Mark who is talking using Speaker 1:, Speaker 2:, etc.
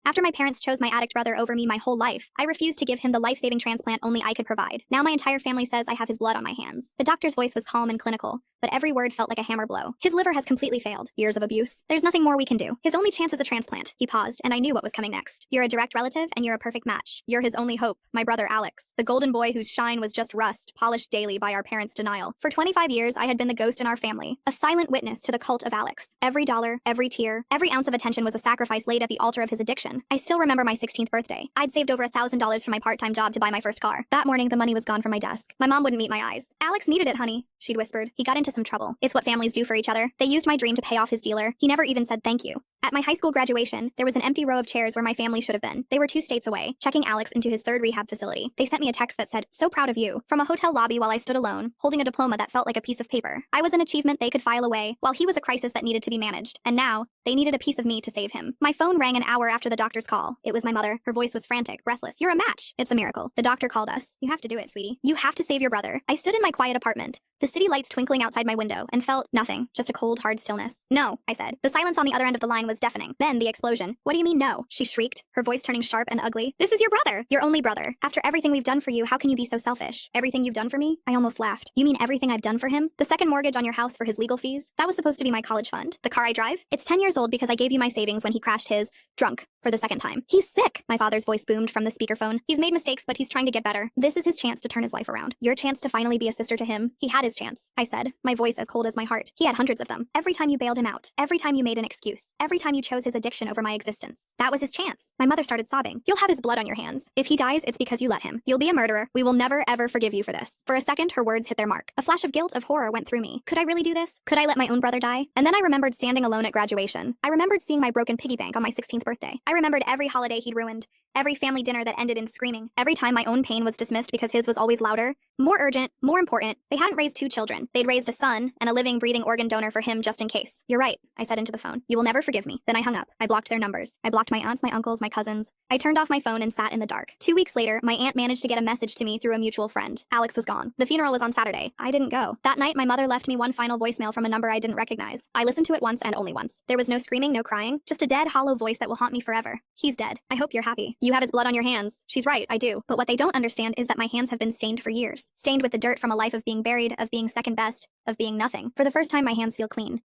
Speaker 1: After my parents chose my addict brother over me my whole life, I refused to give him the life-saving transplant only I could provide. Now my entire family says I have his blood on my hands. The doctor's voice was calm and clinical, but every word felt like a hammer blow. His liver has completely failed. Years of abuse. There's nothing more we can do. His only chance is a transplant. He paused, and I knew what was coming next. You're a direct relative, and you're a perfect match. You're his only hope, my brother Alex, the golden boy whose shine was just rust, polished daily by our parents' denial. For 25 years, I had been the ghost in our family, a silent witness to the cult of Alex. Every dollar, every tear, every ounce of attention was a sacrifice laid at the altar of his addiction. I still remember my 16th birthday. I'd saved over $1,000 from my part-time job to buy my first car. That morning, the money was gone from my desk. My mom wouldn't meet my eyes. Alex needed it, honey, she'd whispered. He got into some trouble. It's what families do for each other. They used my dream to pay off his dealer. He never even said thank you. At my high school graduation, there was an empty row of chairs where my family should have been. They were 2 states away, checking Alex into his 3rd rehab facility. They sent me a text that said, "So proud of you," from a hotel lobby while I stood alone, holding a diploma that felt like a piece of paper. I was an achievement they could file away, while he was a crisis that needed to be managed. And now, they needed a piece of me to save him. My phone rang an hour after the doctor's call. It was my mother. Her voice was frantic, breathless. "You're a match." "It's a miracle. The doctor called us. You have to do it, sweetie. You have to save your brother." I stood in my quiet apartment, the city lights twinkling outside my window, and felt nothing, just a cold, hard stillness. "No," I said. The silence on the other end of the line was deafening. Then the explosion. "What do you mean no?" she shrieked, her voice turning sharp and ugly. "This is your brother, your only brother. After everything we've done for you, how can you be so selfish?" "Everything you've done for me?" I almost laughed. "You mean everything I've done for him? The second mortgage on your house for his legal fees? That was supposed to be my college fund. The car I drive? It's 10 years old because I gave you my savings when he crashed his drunk for the 2nd time. He's sick," my father's voice boomed from the speakerphone. "He's made mistakes, but he's trying to get better. This is his chance to turn his life around. Your chance to finally be a sister to him. He had his chance," I said, my voice as cold as my heart. "He had hundreds of them. Every time you bailed him out. Every time you made an excuse. Every time you chose his addiction over my existence. That was his chance." My mother started sobbing. "You'll have his blood on your hands. If he dies, it's because you let him. You'll be a murderer. We will never, ever forgive you for this." For a second, her words hit their mark. A flash of guilt, of horror went through me. Could I really do this? Could I let my own brother die? And then I remembered standing alone at graduation. I remembered seeing my broken piggy bank on my 16th birthday. I remembered every holiday he'd ruined, every family dinner that ended in screaming, every time my own pain was dismissed because his was always louder, more urgent, more important. They hadn't raised 2 children. They'd raised a son and a living, breathing organ donor for him just in case. "You're right," I said into the phone. "You will never forgive me." Then I hung up. I blocked their numbers. I blocked my aunts, my uncles, my cousins. I turned off my phone and sat in the dark. 2 weeks later, my aunt managed to get a message to me through a mutual friend. Alex was gone. The funeral was on Saturday. I didn't go. That night, my mother left me one final voicemail from a number I didn't recognize. I listened to it once and only once. There was no screaming, no crying, just a dead, hollow voice that will haunt me forever. "He's dead. I hope you're happy. You have his blood on your hands." She's right, I do. But what they don't understand is that my hands have been stained for years. Stained with the dirt from a life of being buried, of being second best, of being nothing. For the first time, my hands feel clean.